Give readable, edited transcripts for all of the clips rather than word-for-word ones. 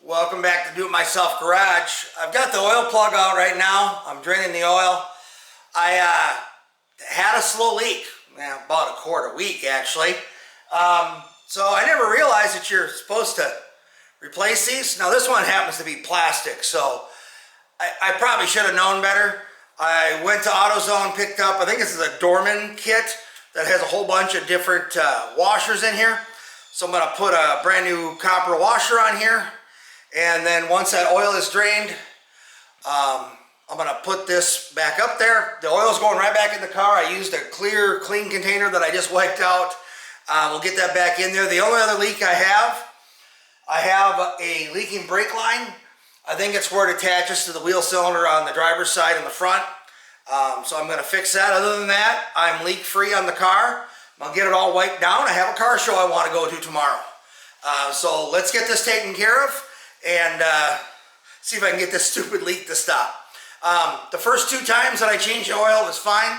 Welcome back to Do-It-Myself Garage. I've got the oil plug out right now. I'm draining the oil. I had a slow leak, about a quarter week actually. So I never realized that you're supposed to replace these. Now this one happens to be plastic, so I probably should have known better. I went to AutoZone, picked up, I think this is a Dorman kit that has a whole bunch of different washers in here. So I'm going to put a brand new copper washer on here. And then once that oil is drained, I'm going to put this back up there. The oil's going right back in the car. I used a clean container that I just wiped out. We'll get that back in there. The only other leak I have a leaking brake line. I think it's where it attaches to the wheel cylinder on the driver's side in the front. So I'm going to fix that. Other than that, I'm leak free on the car. I'll get it all wiped down. I have a car show I want to go to tomorrow. So let's get this taken care of and see if I can get this stupid leak to stop. The first 2 times that I changed the oil was fine,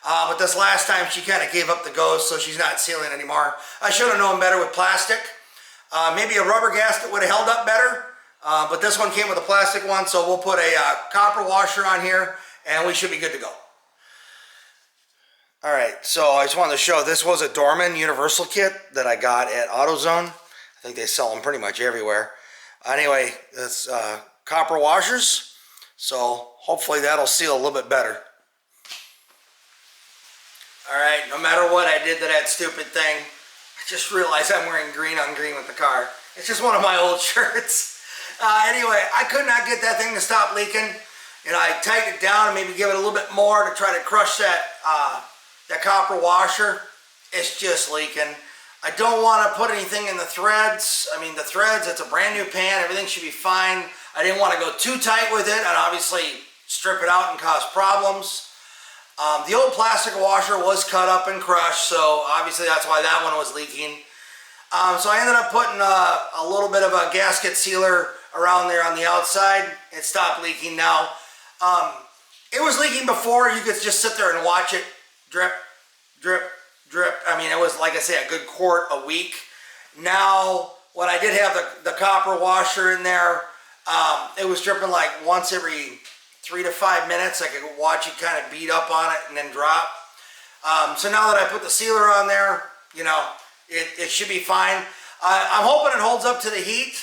but this last time she kind of gave up the ghost, so she's not sealing anymore. I should have known better with plastic. Maybe a rubber gasket would have held up better, but this one came with a plastic one, so we'll put a copper washer on here and we should be good to go. Alright, so I just wanted to show, this was a Dorman universal kit that I got at AutoZone. I think they sell them pretty much everywhere. Anyway, it's copper washers, so hopefully that'll seal a little bit better. Alright, no matter what I did to that stupid thing, I just realized I'm wearing green on green with the car. It's just one of my old shirts. Anyway, I could not get that thing to stop leaking, and I tightened it down and maybe give it a little bit more to try to crush that copper washer. It's just leaking. I don't want to put anything in the threads. I mean, the threads, it's a brand new pan. Everything should be fine. I didn't want to go too tight with it and obviously strip it out and cause problems. The old plastic washer was cut up and crushed, so obviously that's why that one was leaking. So I ended up putting a little bit of a gasket sealer around there on the outside. It stopped leaking now. It was leaking before. You could just sit there and watch it drip, drip, drip. I mean, it was, like I say, a good quart a week. Now, when I did have the copper washer in there, it was dripping like once every 3 to 5 minutes. I could watch it kind of beat up on it and then drop. So now that I put the sealer on there, you know, it should be fine. I'm hoping it holds up to the heat.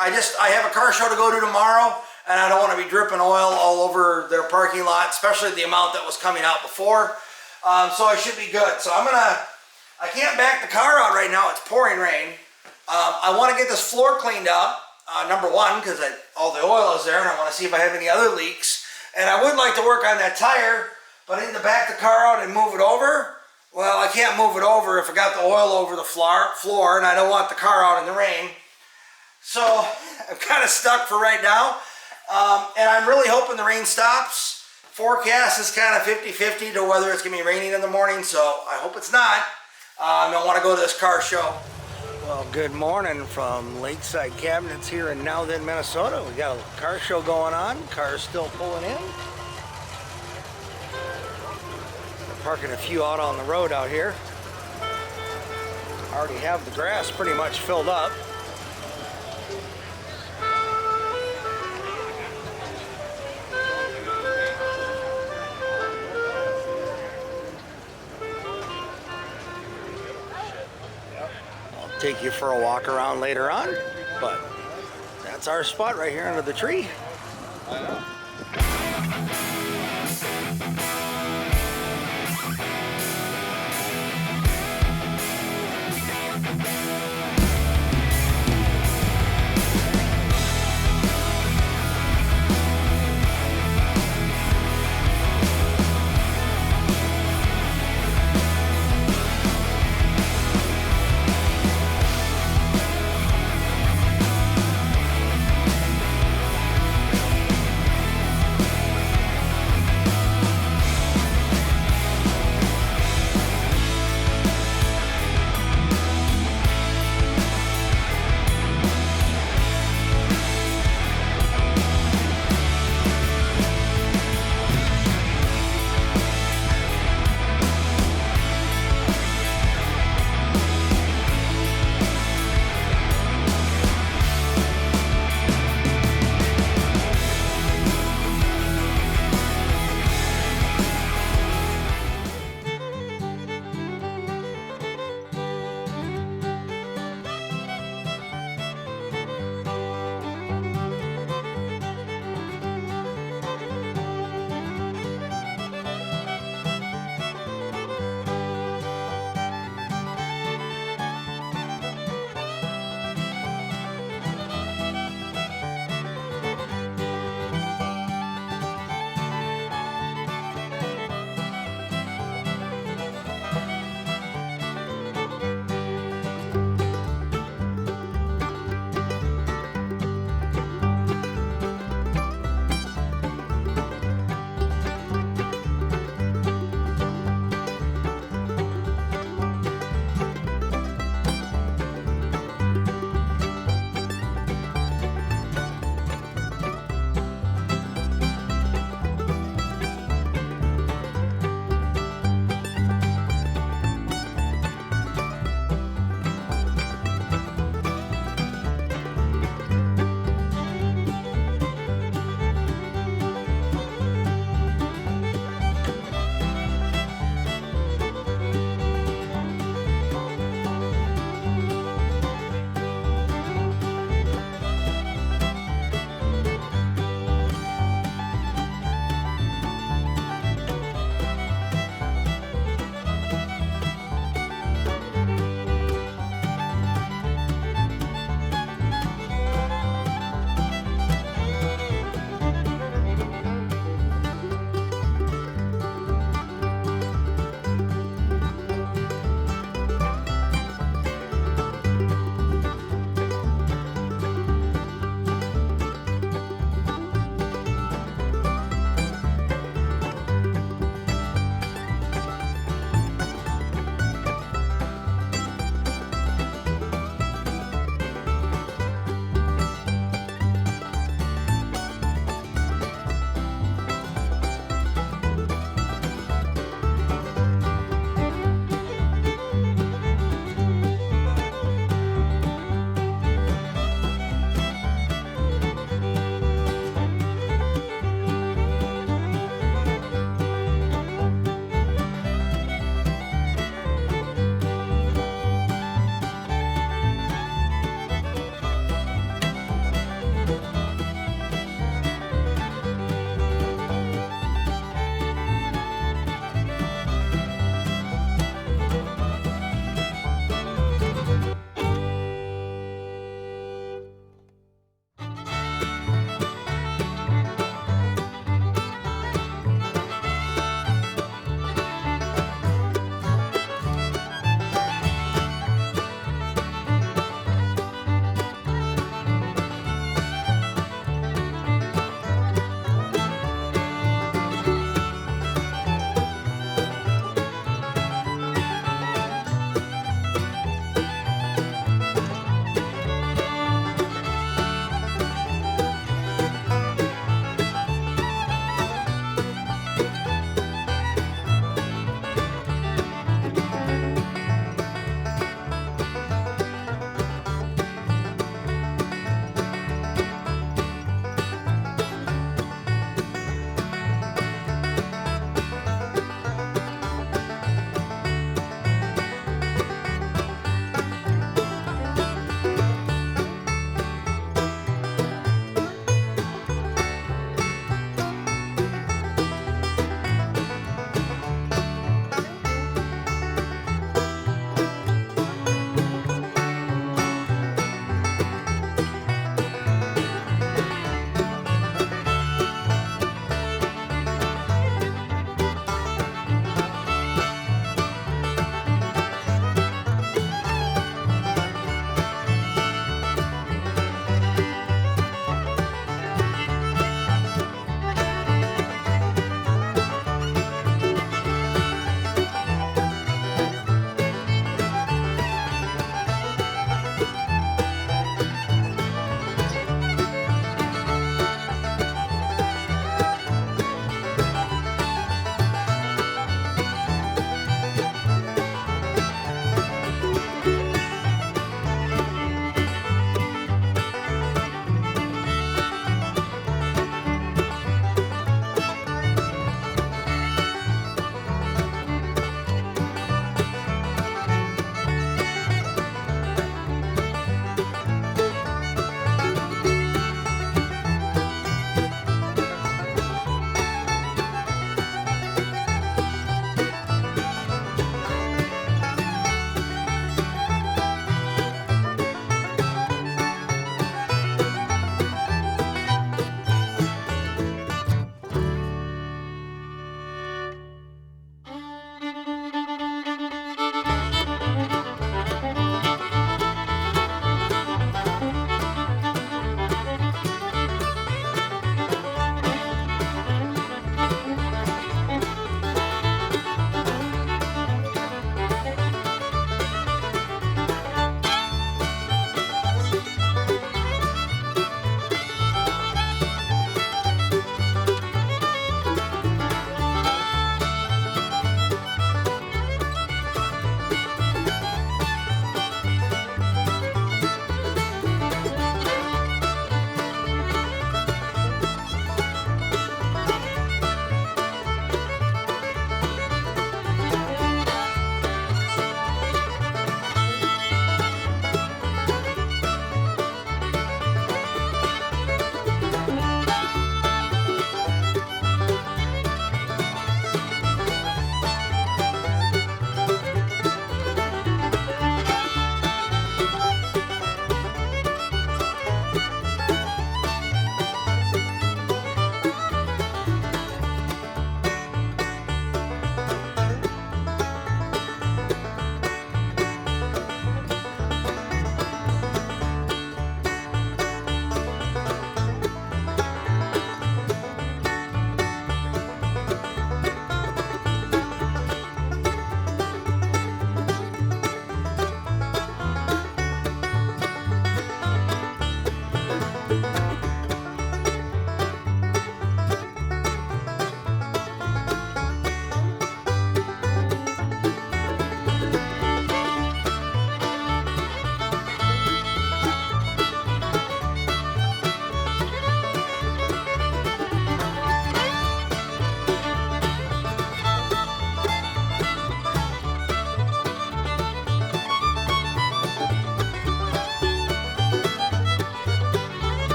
I have a car show to go to tomorrow, and I don't want to be dripping oil all over their parking lot, especially the amount that was coming out before. So I should be good. So I can't back the car out right now. It's pouring rain. I want to get this floor cleaned up, number one, because all the oil is there, and I want to see if I have any other leaks. And I would like to work on that tire, but I need to back the car out and move it over. Well, I can't move it over if I got the oil over the floor, and I don't want the car out in the rain. So I'm kind of stuck for right now. And I'm really hoping the rain stops. Forecast is kind of 50-50 to whether it's going to be raining in the morning, so I hope it's not. I don't want to go to this car show. Well, good morning from Lakeside Cabinets here in Now Then, Minnesota. We got a car show going on. Cars still pulling in. We're parking a few out on the road out here. Already have the grass pretty much filled up. Take you for a walk around later on, but that's our spot right here under the tree. I know.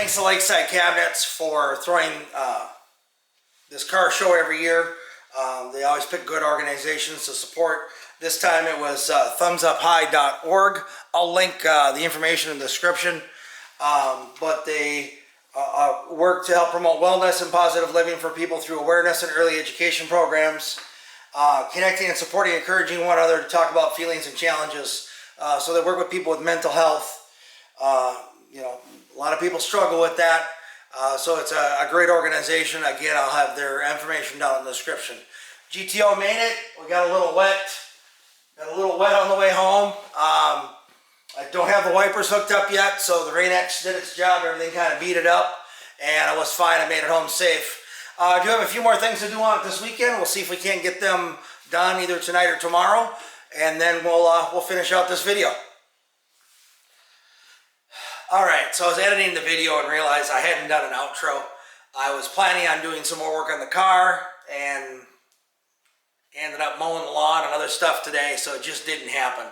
Thanks to Lakeside Cabinets for throwing this car show every year. They always pick good organizations to support. This time it was thumbsupHigh.org. I'll link the information in the description. But they work to help promote wellness and positive living for people through awareness and early education programs, connecting and supporting, encouraging one another to talk about feelings and challenges. So they work with people with mental health. You know, a lot of people struggle with that. So it's a great organization. Again, I'll have their information down in the description. GTO made it. We got a little wet. Got a little wet on the way home. I don't have the wipers hooked up yet, so the Rain-X did its job. Everything kind of beat it up, and I was fine. I made it home safe. I do have a few more things to do on it this weekend. We'll see if we can't get them done either tonight or tomorrow, and then we'll finish out this video. Alright, so I was editing the video and realized I hadn't done an outro. I was planning on doing some more work on the car and ended up mowing the lawn and other stuff today, so it just didn't happen.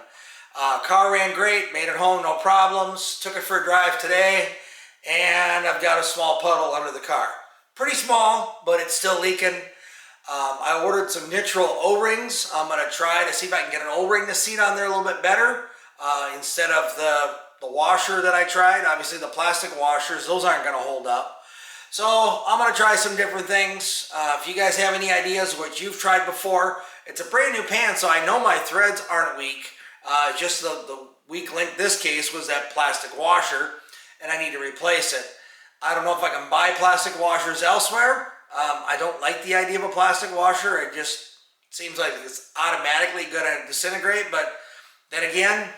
Car ran great, made it home, no problems. Took it for a drive today, and I've got a small puddle under the car. Pretty small, but it's still leaking. I ordered some nitrile O-rings. I'm going to try to see if I can get an O-ring to seat on there a little bit better instead of the washer that I tried. Obviously the plastic washers, those aren't going to hold up. So I'm going to try some different things. If you guys have any ideas what you've tried before, it's a brand new pan, so I know my threads aren't weak. Just the weak link this case was that plastic washer, and I need to replace it. I don't know if I can buy plastic washers elsewhere. I don't like the idea of a plastic washer. It just seems like it's automatically going to disintegrate, but then again,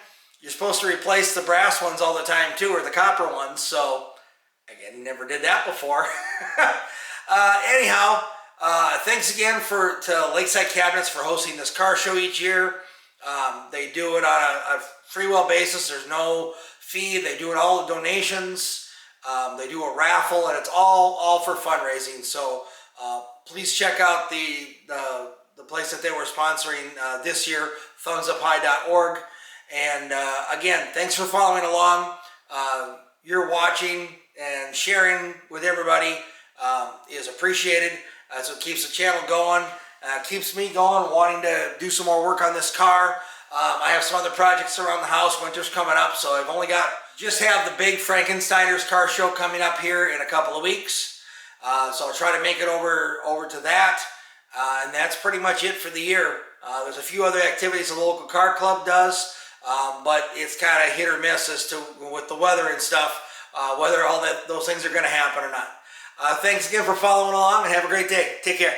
you're supposed to replace the brass ones all the time too, or the copper ones, so again, never did that before. Anyhow, thanks again to Lakeside Cabinets for hosting this car show each year. They do it on a free will basis. There's no fee. They do it all with donations. They do a raffle, and it's all for fundraising. So please check out the place that they were sponsoring this year, thumbsupHigh.org. And again, thanks for following along. Your watching and sharing with everybody is appreciated. That's what keeps the channel going. Keeps me going, wanting to do some more work on this car. I have some other projects around the house. Winter's coming up, so I've just have the big Frankensteiner's car show coming up here in a couple of weeks. So I'll try to make it over to that. And that's pretty much it for the year. There's a few other activities the local car club does, but it's kind of hit or miss as to with the weather and stuff, whether those things are going to happen or not. Thanks again for following along, and have a great day. Take care.